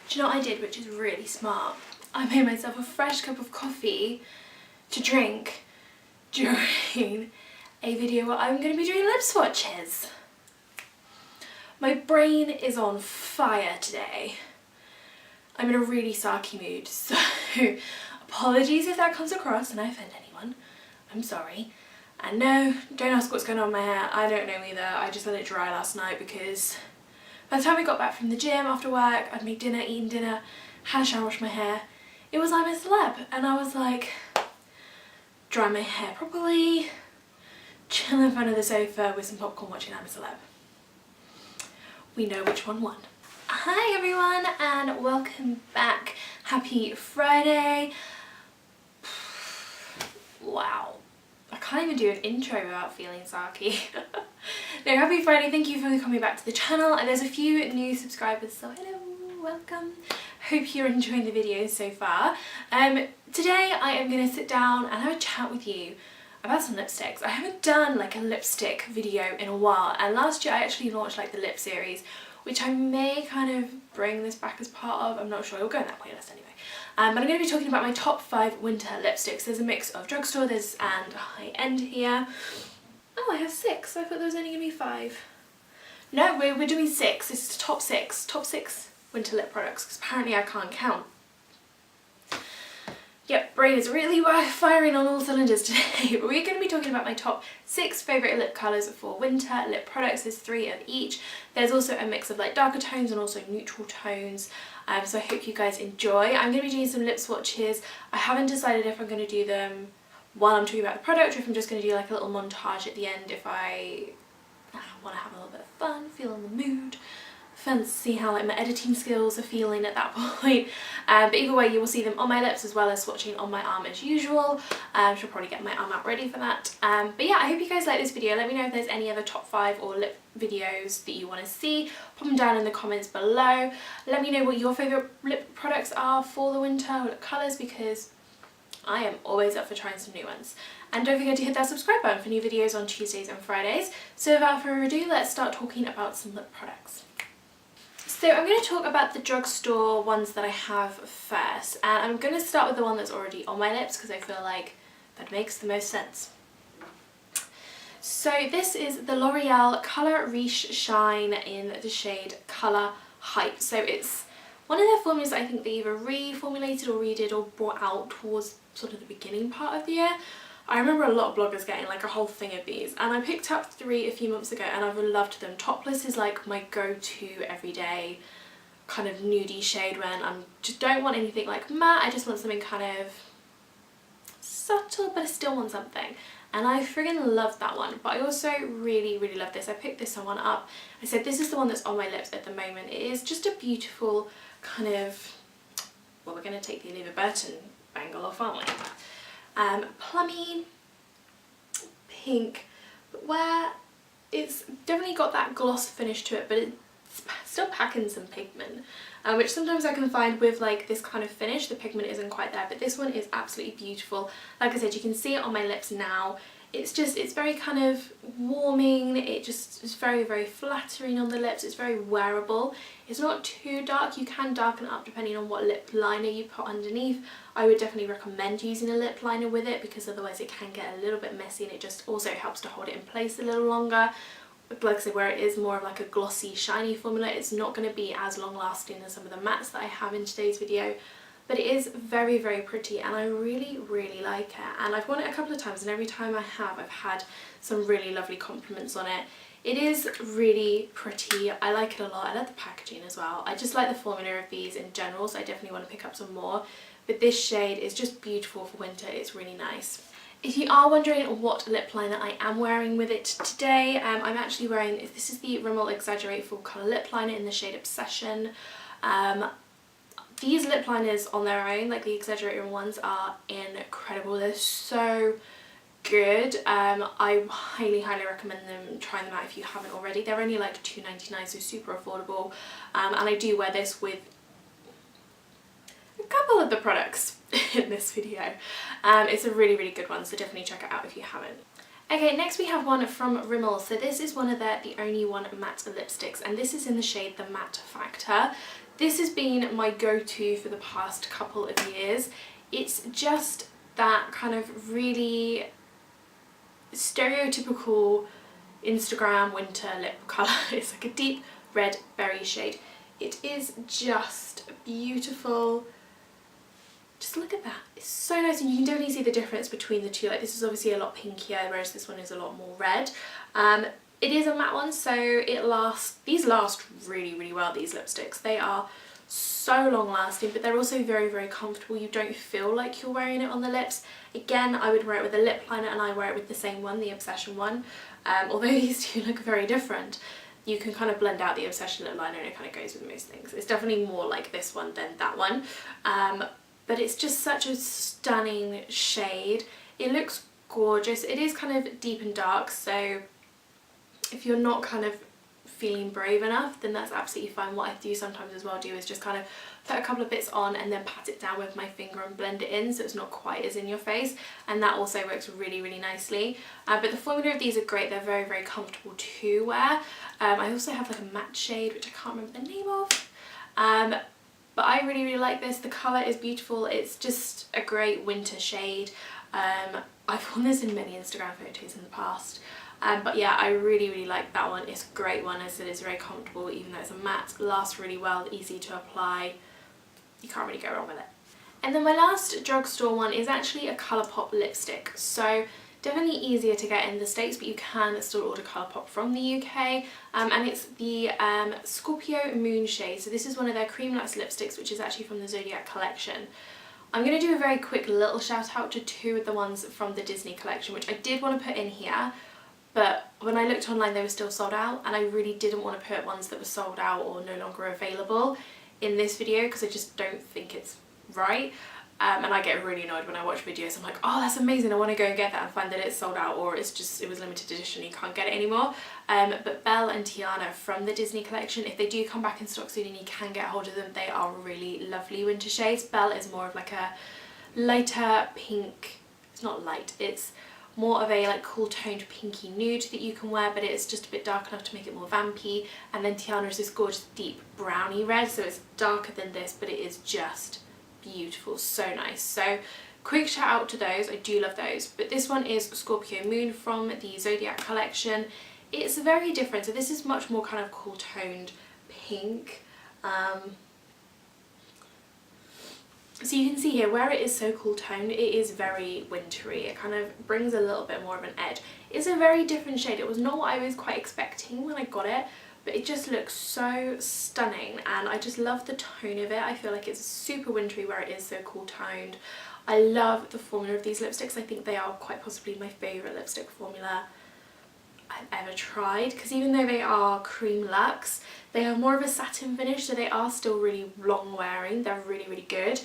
Do you know what I did, which is really smart? I made myself a fresh cup of coffee to drink during a video where I'm going to be doing lip swatches. My brain is on fire today. I'm in a really sarky mood, so apologies if that comes across and I offend anyone. I'm sorry. And no, don't ask what's going on with my hair. I don't know either. I just let it dry last night because by the time we got back from the gym after work, I'd made dinner, eaten dinner, had a shower, washed my hair. It was I'm a celeb, and I was like, dry my hair properly, chill in front of the sofa with some popcorn watching I'm a Celeb. We know which one won. Hi everyone and welcome back. Happy Friday. Wow. I can't even do an intro without feeling sarky. No, happy Friday. Thank you for coming back to the channel. And there's a few new subscribers, so hello, welcome. Hope you're enjoying the videos so far. Today I am going to sit down and have a chat with you about some lipsticks. I haven't done like a lipstick video in a while, and last year I actually launched like the lip series, which I may kind of bring this back as part of. I'm not sure. It'll go in that playlist anyway. But I'm going to be talking about my top 5 winter lipsticks. There's a mix of drugstore and high-end here. Oh, I have 6. I thought there was only going to be 5. No, we're doing 6. This is top 6. Top 6 winter lip products, because apparently I can't count. Yep, brain is really firing on all cylinders today. But we're going to be talking about my top 6 favourite lip colours for winter lip products. There's 3 of each. There's also a mix of like darker tones and also neutral tones. So I hope you guys enjoy. I'm going to be doing some lip swatches. I haven't decided if I'm going to do them while I'm talking about the product or if I'm just going to do like a little montage at the end if I want to have a little bit of fun, feel in the mood. Fun to see how like my editing skills are feeling at that point. But either way, you will see them on my lips as well as swatching on my arm as usual. Should probably get my arm out ready for that. But yeah, I hope you guys like this video. Let me know if there's any other top 5 or lip videos that you want to see. Pop them down in the comments below. Let me know what your favourite lip products are for the winter, or lip colours, because I am always up for trying some new ones. And don't forget to hit that subscribe button for new videos on Tuesdays and Fridays. So without further ado, let's start talking about some lip products. So I'm going to talk about the drugstore ones that I have first, and I'm going to start with the one that's already on my lips because I feel like that makes the most sense. So this is the L'Oreal Colour Riche Shine in the shade Colour Hype. So it's one of their formulas that I think they either reformulated or redid or brought out towards sort of the beginning part of the year. I remember a lot of bloggers getting like a whole thing of these, and I picked up 3 a few months ago and I've loved them. Topless is like my go-to everyday kind of nudie shade when I just don't want anything like matte. I just want something kind of subtle, but I still want something. And I friggin' love that one, but I also really love this. I picked this one up. I said this is the one that's on my lips at the moment. It is just a beautiful kind of, well, we're going to take the Olivia Burton angle off, aren't we? Plummy pink, but where it's definitely got that gloss finish to it, but it's still packing some pigment, which sometimes I can find with like this kind of finish, the pigment isn't quite there, but this one is absolutely beautiful. Like I said, you can see it on my lips now. It's very kind of warming. It just is very flattering on the lips. It's very wearable. It's not too dark. You can darken it up depending on what lip liner you put underneath. I would definitely recommend using a lip liner with it because otherwise it can get a little bit messy, and it just also helps to hold it in place a little longer. Like I said, where it is more of like a glossy, shiny formula, it's not going to be as long lasting as some of the mattes that I have in today's video. But it is very pretty, and I really like it. And I've worn it a couple of times, and every time I have, I've had some really lovely compliments on it. It is really pretty. I like it a lot. I like the packaging as well. I just like the formula of these in general, so I definitely want to pick up some more. But this shade is just beautiful for winter. It's really nice. If you are wondering what lip liner I am wearing with it today, I'm actually wearing, this is the Rimmel Exaggerate Full Colour Lip Liner in the shade Obsession. These lip liners on their own, like the exaggerated ones, are incredible. They're so good. I highly recommend them, trying them out if you haven't already. They're only like $2.99, so super affordable. And I do wear this with a couple of the products in this video. It's a really good one, so definitely check it out if you haven't. Okay, next we have one from Rimmel. So this is one of the Only One matte lipsticks, and this is in the shade The Matte Factor. This has been my go-to for the past couple of years. It's just that kind of really stereotypical Instagram winter lip colour. It's like a deep red berry shade. It is just beautiful. Just look at that. It's so nice, and you can definitely see the difference between the two. Like, this is obviously a lot pinkier, whereas this one is a lot more red. It is a matte one, so these last really, really well, these lipsticks. They are so long lasting, but they're also very, very comfortable. You don't feel like you're wearing it on the lips. Again, I would wear it with a lip liner, and I wear it with the same one, the Obsession one. Although these two look very different, you can kind of blend out the Obsession lip liner and it kind of goes with most things. It's definitely more like this one than that one. But it's just such a stunning shade. It looks gorgeous. It is kind of deep and dark, so if you're not kind of feeling brave enough, then that's absolutely fine. What I do sometimes as well is just kind of put a couple of bits on and then pat it down with my finger and blend it in so it's not quite as in your face, and that also works really, really nicely. But the formula of these are great. They're very, very comfortable to wear. I also have like a matte shade which I can't remember the name of. But I really, really like this. The colour is beautiful. It's just a great winter shade. I've worn this in many Instagram photos in the past. But yeah, I really, really like that one. It's a great one. As I said, it's very comfortable, even though it's a matte. Lasts really well, easy to apply. You can't really go wrong with it. And then my last drugstore one is actually a Colourpop lipstick. So definitely easier to get in the States, but you can still order Colourpop from the UK. And it's the Scorpio Moon shade. So this is one of their Cream Luxe lipsticks, which is actually from the Zodiac collection. I'm going to do a very quick little shout out to two of the ones from the Disney collection, which I did want to put in here. But when I looked online, they were still sold out, and I really didn't want to put ones that were sold out or no longer available in this video because I just don't think it's right. And I get really annoyed when I watch videos. I'm like, oh, that's amazing, I want to go and get that, and find that it's sold out, or it was limited edition, you can't get it anymore. But Belle and Tiana from the Disney collection, if they do come back in stock soon and you can get hold of them, they are really lovely winter shades. Belle is more of like a lighter pink. It's not light, it's more of a like cool toned pinky nude that you can wear, but it's just a bit dark enough to make it more vampy. And then Tiana is this gorgeous deep browny red, so it's darker than this, but it is just beautiful, so nice. So quick shout out to those, I do love those. But this one is Scorpio Moon from the Zodiac collection. It's very different, so this is much more kind of cool toned pink. So you can see here where it is so cool toned, it is very wintry. It kind of brings a little bit more of an edge. It's a very different shade. It was not what I was quite expecting when I got it, but it just looks so stunning, and I just love the tone of it. I feel like it's super wintry where it is so cool toned. I love the formula of these lipsticks. I think they are quite possibly my favourite lipstick formula I've ever tried, because even though they are Cream Luxe, they are more of a satin finish, so they are still really long wearing. They're really, really good.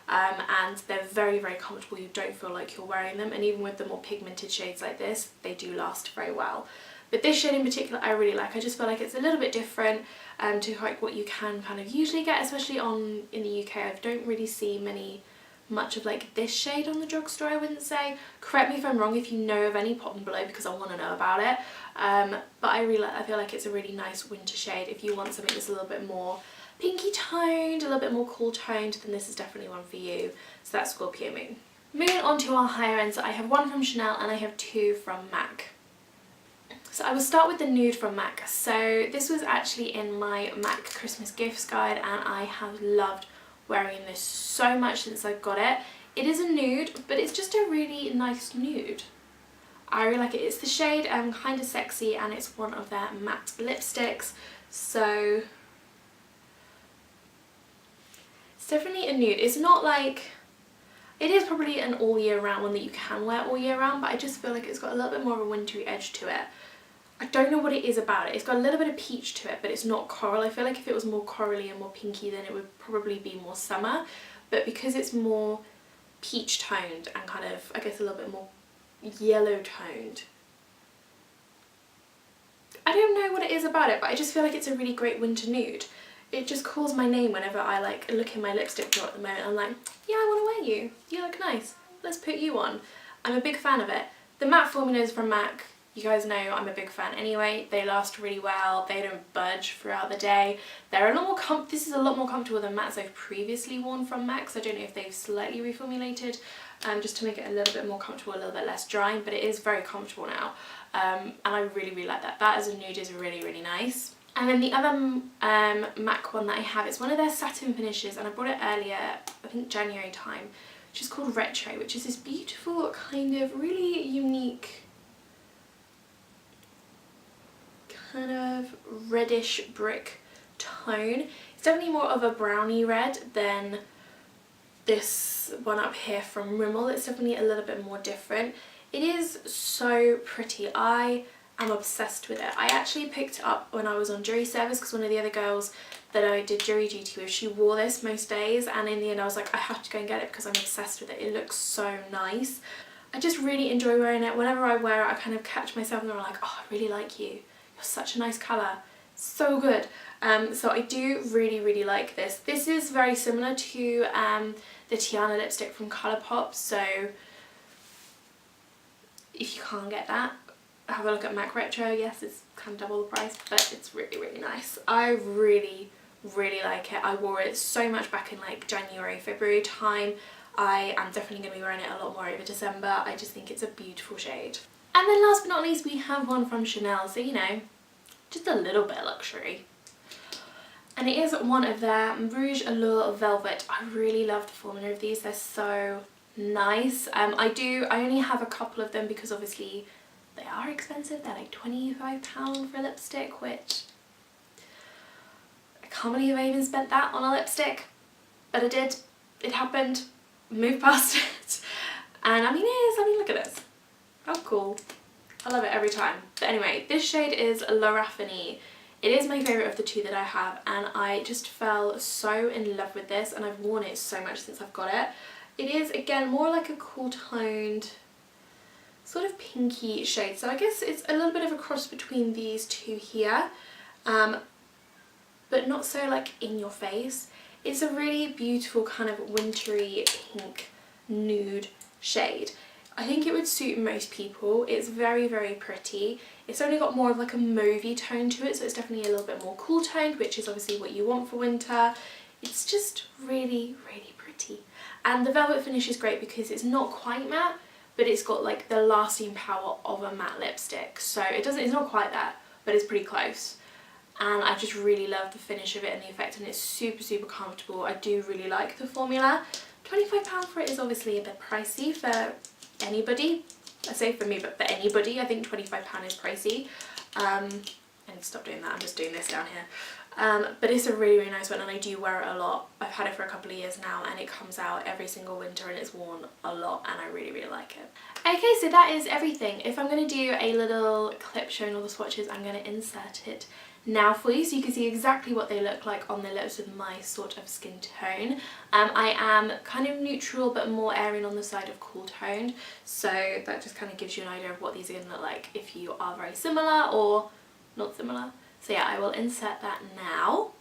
And they're very, very comfortable. You don't feel like you're wearing them, and even with the more pigmented shades like this, they do last very well. But this shade in particular I really like. I just feel like it's a little bit different to like what you can kind of usually get, especially in the UK. I don't really see much of like this shade on the drugstore, I wouldn't say. Correct me if I'm wrong if you know of any, pop them below because I want to know about it. But I feel like it's a really nice winter shade. If you want something that's a little bit more pinky toned, a little bit more cool toned, then this is definitely one for you. So that's Scorpio Moon. Moving on to our higher ends, I have one from Chanel and I have two from MAC. So I will start with the nude from MAC. So this was actually in my MAC Christmas gifts guide, and I have loved wearing this so much since I got it. It is a nude, but it's just a really nice nude. I really like it. It's the shade Kind of Sexy, and it's one of their matte lipsticks. So it's definitely a nude. It's not like, it is probably an all year round one that you can wear all year round, but I just feel like it's got a little bit more of a wintry edge to it. I don't know what it is about it. It's got a little bit of peach to it, but it's not coral. I feel like if it was more corally and more pinky, then it would probably be more summer. But because it's more peach toned and kind of, I guess, a little bit more yellow toned, I don't know what it is about it, but I just feel like it's a really great winter nude. It just calls my name whenever I like look in my lipstick drawer at the moment. I'm like, yeah, I want to wear you. You look nice. Let's put you on. I'm a big fan of it. The matte formulas from MAC, You guys know I'm a big fan anyway. They last really well. They don't budge throughout the day. They're a lot more this is a lot more comfortable than mats I've previously worn from MAC. I don't know if they've slightly reformulated just to make it a little bit more comfortable, a little bit less drying, but it is very comfortable now. And I really, really like that. That as a nude is really, really nice. And then the other MAC one that I have is one of their satin finishes, and I bought it earlier, I think January time, which is called Retro, which is this beautiful kind of really unique kind of reddish brick tone. It's definitely more of a brownie red than this one up here from Rimmel. It's definitely a little bit more different. It is so pretty. I am obsessed with it. I actually picked it up when I was on jury service because one of the other girls that I did jury duty with, she wore this most days, and in the end I was like, I have to go and get it because I'm obsessed with it. It looks so nice. I just really enjoy wearing it. Whenever I wear it I kind of catch myself and I'm like, oh, I really like you. You're such a nice colour. So good. So I do really, really like this. This is very similar to the Tiana lipstick from Colourpop, so if you can't get that, have a look at MAC Retro. Yes, it's kind of double the price, but it's really, really nice. I really, really like it. I wore it so much back in like January, February time. I am definitely going to be wearing it a lot more over December. I just think it's a beautiful shade. And then last but not least, we have one from Chanel, so you know, just a little bit of luxury. And it is one of their Rouge Allure Velvet. I really love the formula of these, they're so nice. I only have a couple of them because obviously they are expensive. They're like £25 for a lipstick, which I can't believe I even spent that on a lipstick, but I did. It happened. Moved past it. And I mean, look at this. How cool. I love it every time. But anyway, this shade is La Raffinée. It is my favourite of the two that I have, and I just fell so in love with this, and I've worn it so much since I've got it. It is, again, more like a cool toned, sort of pinky shade. So I guess it's a little bit of a cross between these two here, but not so like in your face. It's a really beautiful kind of wintry pink nude shade. I think it would suit most people. It's very, very pretty. It's only got more of like a mauvey tone to it, so it's definitely a little bit more cool toned, which is obviously what you want for winter. It's just really, really pretty. And the velvet finish is great because it's not quite matte, but it's got like the lasting power of a matte lipstick. So it's not quite that, but it's pretty close. And I just really love the finish of it and the effect, and it's super, super comfortable. I do really like the formula. £25 for it is obviously a bit pricey for anybody. I say for me, but for anybody I think £25 is pricey. I need to stop doing that, I'm just doing this down here. But it's a really, really nice one, and I do wear it a lot. I've had it for a couple of years now, and it comes out every single winter and it's worn a lot, and I really, really like it. Okay, so that is everything. If I'm going to do a little clip showing all the swatches, I'm going to insert it now for you so you can see exactly what they look like on the lips with my sort of skin tone. I am kind of neutral but more erring on the side of cool toned, so that just kind of gives you an idea of what these are going to look like if you are very similar or not similar. So yeah, I will insert that now.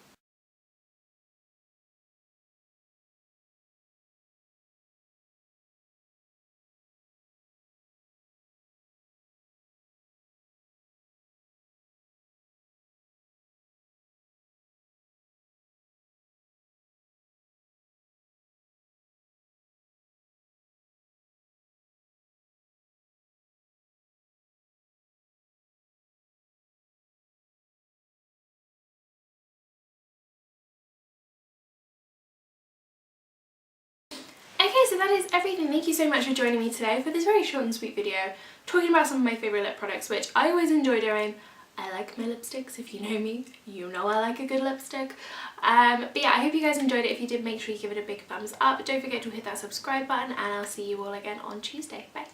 Okay, so that is everything. Thank you so much for joining me today for this very short and sweet video talking about some of my favourite lip products, which I always enjoy doing. I like my lipsticks. If you know me, you know I like a good lipstick. But yeah, I hope you guys enjoyed it. If you did, make sure you give it a big thumbs up. Don't forget to hit that subscribe button, and I'll see you all again on Tuesday. Bye.